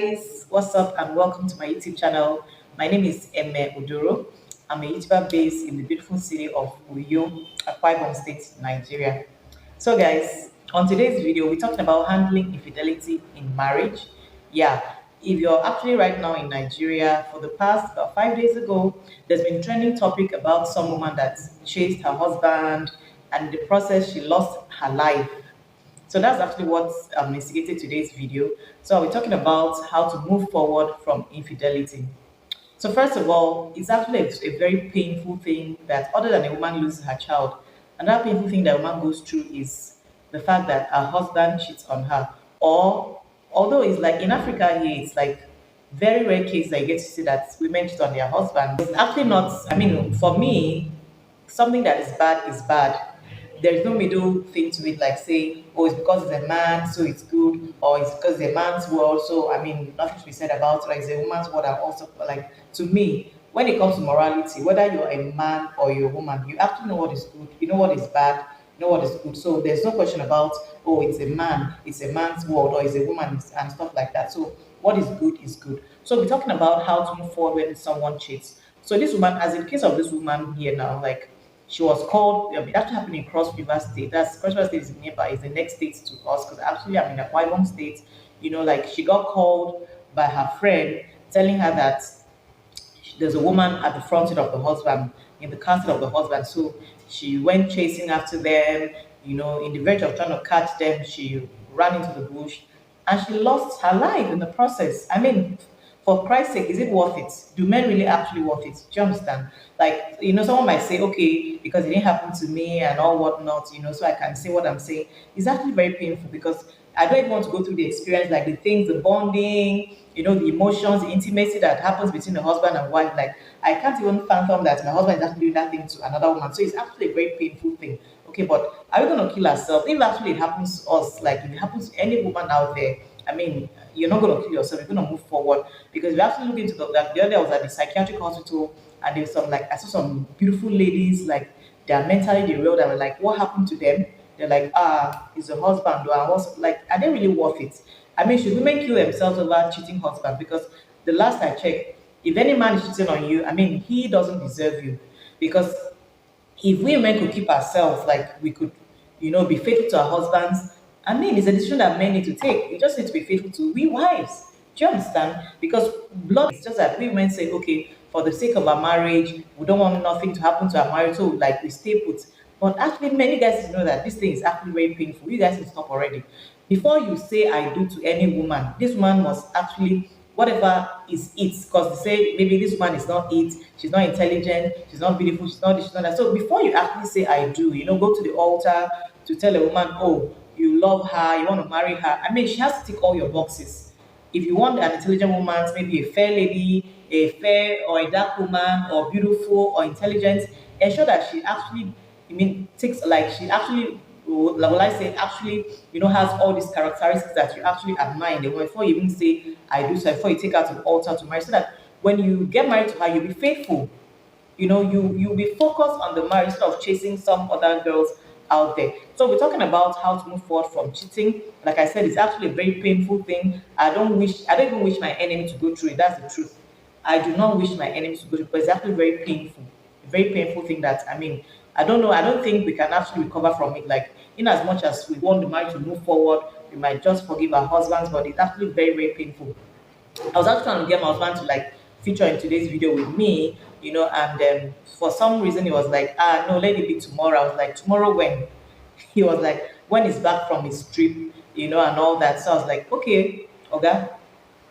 guys, what's up and welcome to my YouTube channel. My name is Emme Odoro. I'm a YouTuber based in the beautiful city of Uyo, Akwa Ibom State, Nigeria. So guys, on today's video, we're talking about handling infidelity in marriage. Yeah, if you're actually right now in Nigeria, for the past about 5 days ago, there's been trending topic about some woman that chased her husband and in the process she lost her life. So that's actually what instigated today's video. So we're talking about how to move forward from infidelity. So first of all, it's actually a very painful thing that other than a woman loses her child, another painful thing that a woman goes through is the fact that her husband cheats on her. Or although it's like in Africa here, it's like very rare case that you get to see that women cheat on their husband. It's actually not, I mean, for me, something that is bad. There is no middle thing to it, like say, oh, it's because it's a man, so it's good, or it's because it's a man's world, so I mean, nothing to be said about it, like it's a woman's world. And also, like, to me, when it comes to morality, whether you're a man or you're a woman, you actually know what is good, you know what is bad, you know what is good. So there's no question about, oh, it's a man, it's a man's world, or it's a woman, and stuff like that. So what is good is good. So we're talking about how to move forward when someone cheats. So this woman, as in the case of this woman here now, like she was called. It actually happened in Cross River State. That's Cross River State is nearby. Is the next state to us because actually I'm in a Akwa Ibom State. You know, like she got called by her friend telling her that there's a woman at the front seat of the husband, in the car seat of the husband. So she went chasing after them. You know, in the verge of trying to catch them, she ran into the bush, and she lost her life in the process. I mean, for Christ's sake, is it worth it? Do men really actually worth it? Do you understand? Like, you know, someone might say, okay, because it didn't happen to me and all whatnot, you know, so I can say what I'm saying. It's actually very painful because I don't even want to go through the experience, like the things, the bonding, you know, the emotions, the intimacy that happens between the husband and wife. Like, I can't even fathom that my husband is actually doing that thing to another woman. So it's actually a very painful thing. Okay, but are we going to kill ourselves? If actually it happens to us, like if it happens to any woman out there, I mean, you're not going to kill yourself. You're going to move forward because we actually look into the other day I was at the psychiatric hospital and there's some like I saw some beautiful ladies like they're mentally derailed. I was like, what happened to them? They're like, it's a husband. Or I was like, are they really worth it? I mean, should women kill themselves over cheating husband? Because the last I checked, if any man is cheating on you, I mean, he doesn't deserve you because if we men could keep ourselves, like we could, you know, be faithful to our husbands. I mean, it's a decision that men need to take. We just need to be faithful to we wives. Do you understand? Because blood is just that we men say, okay, for the sake of our marriage, we don't want nothing to happen to our marriage, so like we stay put. But actually, many guys know that this thing is actually very painful. You guys can stop already. Before you say I do to any woman, this woman must actually whatever is it because they say maybe this woman is not it, she's not intelligent, she's not beautiful, she's not this, she's not that. So before you actually say I do, you know, go to the altar to tell a woman, oh, you love her, you want to marry her. I mean, she has to tick all your boxes. If you want an intelligent woman, maybe a fair lady, a fair or a dark woman, or beautiful or intelligent, ensure that she actually, I mean, takes like she actually, like will I say, actually, you know, has all these characteristics that you actually admire in the woman before you even say I do so, before you take her to the altar to marry, so that when you get married to her, you'll be faithful. You know, you'll be focused on the marriage instead of chasing some other girls out there. So we're talking about how to move forward from cheating. Like I said, it's actually a very painful thing. I don't even wish my enemy to go through it. That's the truth. I do not wish my enemies to go through it, but it's actually very painful. A very painful thing that I mean, I don't know, I don't think we can actually recover from it. Like in as much as we want the marriage to move forward, we might just forgive our husbands, but it's actually very, very painful. I was actually trying to get my husband to like feature in today's video with me, you know, and for some reason he was like, no, let it be tomorrow. I was like, tomorrow when? He was like, when he's back from his trip, you know, and all that. So I was like, okay, okay,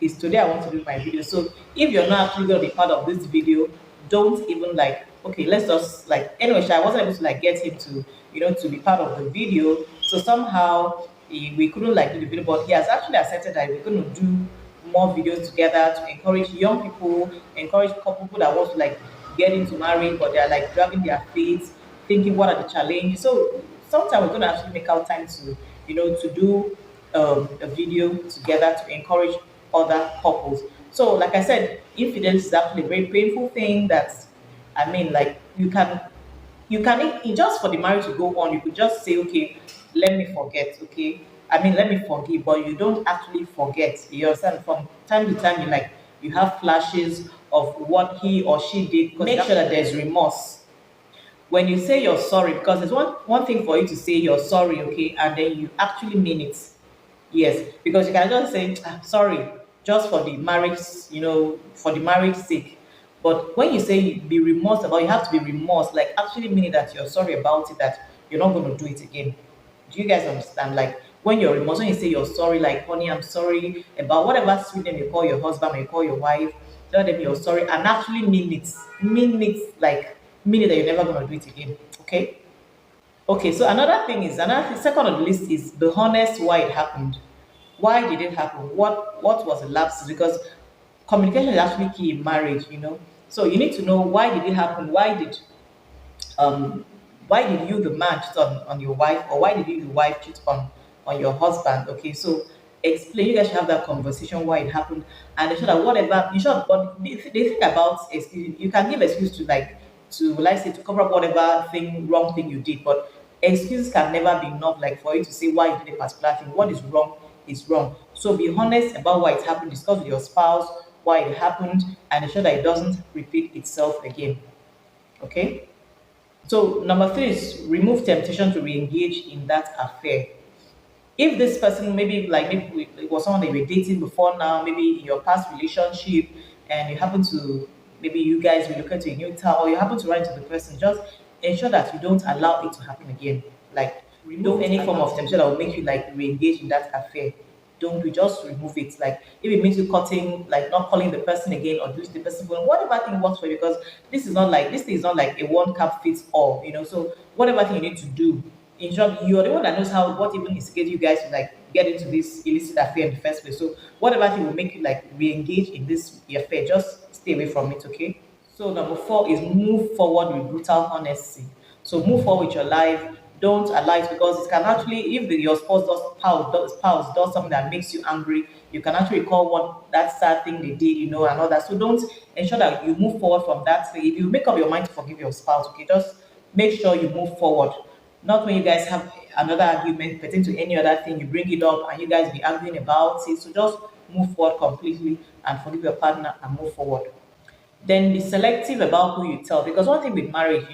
it's today I want to do my video. So if you're not actually going to be part of this video, don't even like, okay, let's just like, anyway, I wasn't able to like get him to, you know, to be part of the video. So somehow we couldn't like do the video, but he has actually accepted that we're going to do more videos together to encourage young people, encourage couple people that want to like get into marriage, but they're like dragging their feet, thinking what are the challenges. So sometimes we're going to actually make out time to, you know, to do a video together to encourage other couples. So, like I said, infidelity is actually a very painful thing. That I mean, like just for the marriage to go on, you could just say, okay, let me forget. Okay, I mean, let me forgive, but you don't actually forget. You understand? From time to time, you have flashes of what he or she did. Because make sure that there's remorse when you say you're sorry, because it's one thing for you to say you're sorry, okay, and then you actually mean it. Yes, because you can just say sorry just for the marriage, for the marriage sake. But when you say be remorse about, you have to be remorse, like actually meaning that you're sorry about it, that you're not going to do it again. Do you guys understand? Like when you're remorse, when you say you're sorry, like honey, I'm sorry about whatever sweet name you call your husband or you call your wife, tell them you're sorry and actually mean it, like mean it that you're never going to do it again. Okay. Okay, so second on the list is be honest why it happened. Why did it happen? What was the lapse? Because communication is actually key in marriage, So you need to know why did it happen? Um why did you, the man, cheat on your wife, or why did you, the wife, cheat on your husband? Okay, so explain. You guys should have that conversation why it happened, and ensure that whatever you should. But the thing about excuse, you can give excuse to, like say, to cover up whatever wrong thing you did, but excuses can never be enough, like for you to say why you did a particular thing. What is wrong. So be honest about why it happened. Discuss with your spouse why it happened, and ensure that it doesn't repeat itself again. Okay. So number three is remove temptation to re-engage in that affair. If this person, maybe it was someone that you were dating before now, maybe in your past relationship, and you happen to, maybe you guys relocate to a new town, or you happen to run into the person, just ensure that you don't allow it to happen again. Like remove any form of temptation that will make you like re-engage in that affair. Don't do, just remove it. Like if it means you cutting, like not calling the person again or deleting the person phone, whatever thing works for you, because this thing is not like a one cap fits all, So whatever thing you need to do, in short, you're the one that knows what even instigated you guys to like get into this illicit affair in the first place. So whatever thing will make you like re-engage in this affair, just stay away from it, okay? So number four is move forward with brutal honesty. So move forward with your life. Don't allow it, because it can actually, if your spouse does something that makes you angry, you can actually recall what that sad thing they did, and all that. So don't, ensure that you move forward from that thing. If you make up your mind to forgive your spouse, okay, just make sure you move forward. Not when you guys have another argument pertaining to any other thing, you bring it up and you guys be arguing about it. So just move forward completely and forgive your partner and move forward. Then be selective about who you tell, because one thing with marriage,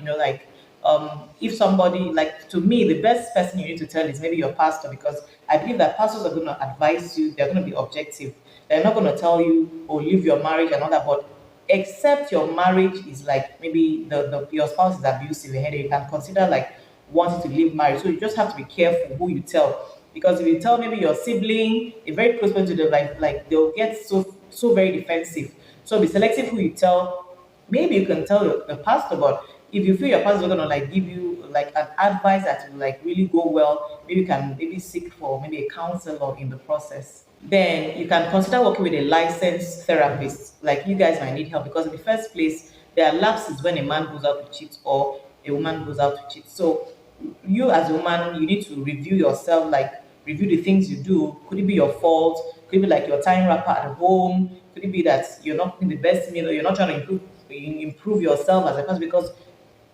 if somebody, like, to me, the best person you need to tell is maybe your pastor, because I believe that pastors are going to advise you, they're going to be objective, they're not going to tell you, oh, leave your marriage and all that. But except your marriage is like, maybe your spouse is abusive ahead, you can consider like wanting to leave marriage. So you just have to be careful who you tell, because if you tell maybe your sibling, a very close person to them, like they'll get so very defensive. So be selective who you tell. Maybe you can tell the pastor, but if you feel your pastor is gonna like give you like an advice that will like really go well, maybe you can maybe seek for maybe a counselor in the process. Then you can consider working with a licensed therapist. Like you guys might need help, because in the first place, there are lapses when a man goes out to cheat or a woman goes out to cheat. So you as a woman, you need to review yourself, like review the things you do. Could it be your fault? Could it be like your time wrapper at home? Could it be that you're not putting the best meal, or you're not trying to improve yourself as a person? Because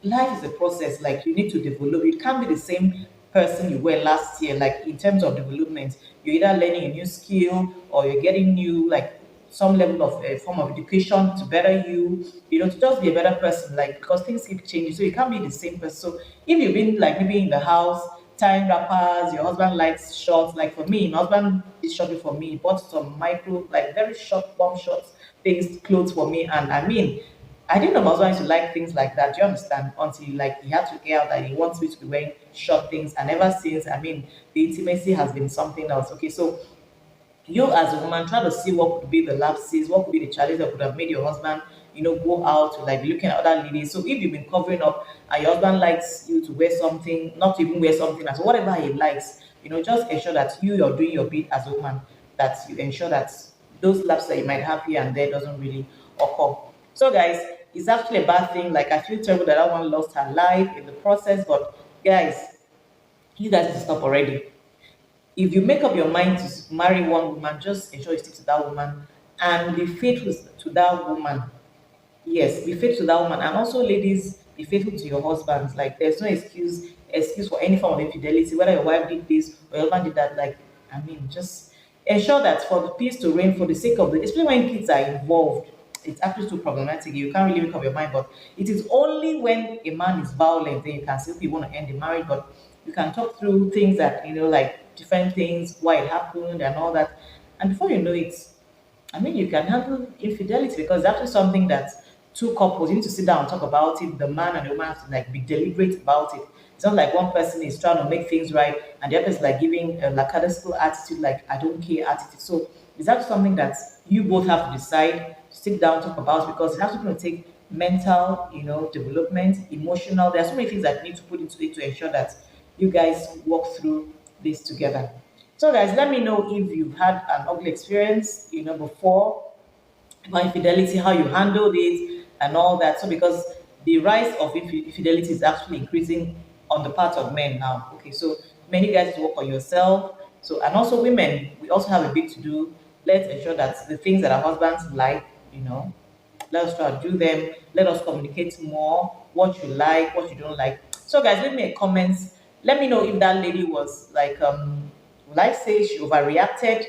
life is a process. Like you need to develop. You can't be the same person you were last year. Like in terms of development, you're either learning a new skill or you're getting new, like some level of form of education to better you. To just be a better person. Like because things keep changing, so you can't be the same person. So if you've been like maybe in the house tying wrappers, your husband likes shorts. Like for me, my husband is shopping for me. He bought some micro, like very short, bomb shorts, things, clothes for me, and I mean. I didn't know my husband used to like things like that. Do you understand? Until like he had to air out that he wants me to be wearing short things, and ever since, I mean, the intimacy has been something else. Okay, so you as a woman try to see what could be the lapses, what could be the challenge that could have made your husband, go out to like be looking at other ladies. So if you've been covering up and your husband likes you to wear something, not to even wear something as whatever he likes, just ensure that you're doing your bit as a woman, that you ensure that those lapses that you might have here and there doesn't really occur. So guys, it's actually a bad thing. Like I feel terrible that one lost her life in the process, but guys, you guys need to stop already. If you make up your mind to marry one woman, just ensure you stick to that woman and be faithful to that woman. Yes, be faithful to that woman. And also, ladies, be faithful to your husbands. Like there's no excuse for any form of infidelity, whether your wife did this or your husband did that. Like I mean, just ensure that for the peace to reign, for the sake of the, especially when kids are involved, it's actually too problematic. You can't really make up your mind, but it is only when a man is violent then you can say, okay, you want to end the marriage, but you can talk through things that, like different things, why it happened and all that. And before you know it, I mean, you can handle infidelity because that's just something that two couples, you need to sit down and talk about it. The man and the woman have to like be deliberate about it. It's not like one person is trying to make things right and the other is like giving a lackadaisical attitude, like I don't care attitude. So is that something that you both have to decide, sit down, talk about because it has to take mental, development, emotional. There are so many things that you need to put into it to ensure that you guys walk through this together. So guys, let me know if you've had an ugly experience, before about infidelity, how you handled it, and all that. So because the rise of infidelity is actually increasing on the part of men now. Okay, so many guys work on yourself. So and also women, we also have a bit to do. Let's ensure that the things that our husbands like, you know, let us try to do them. Let us communicate more. What you like, what you don't like. So guys, leave me a comment. Let me know if that lady was like, would I say she overreacted,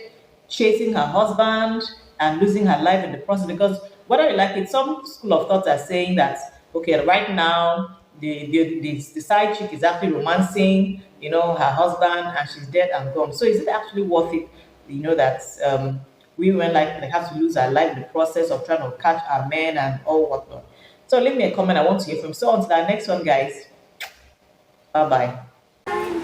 chasing her husband and losing her life in the process? Because whether you like it, some school of thought are saying that okay, right now the side chick is actually romancing, her husband, and she's dead and gone. So is it actually worth it? That women like they have to lose our life in the process of trying to catch our men and all whatnot. So leave me a comment. I want to hear from you. So until our next one, guys. Bye bye.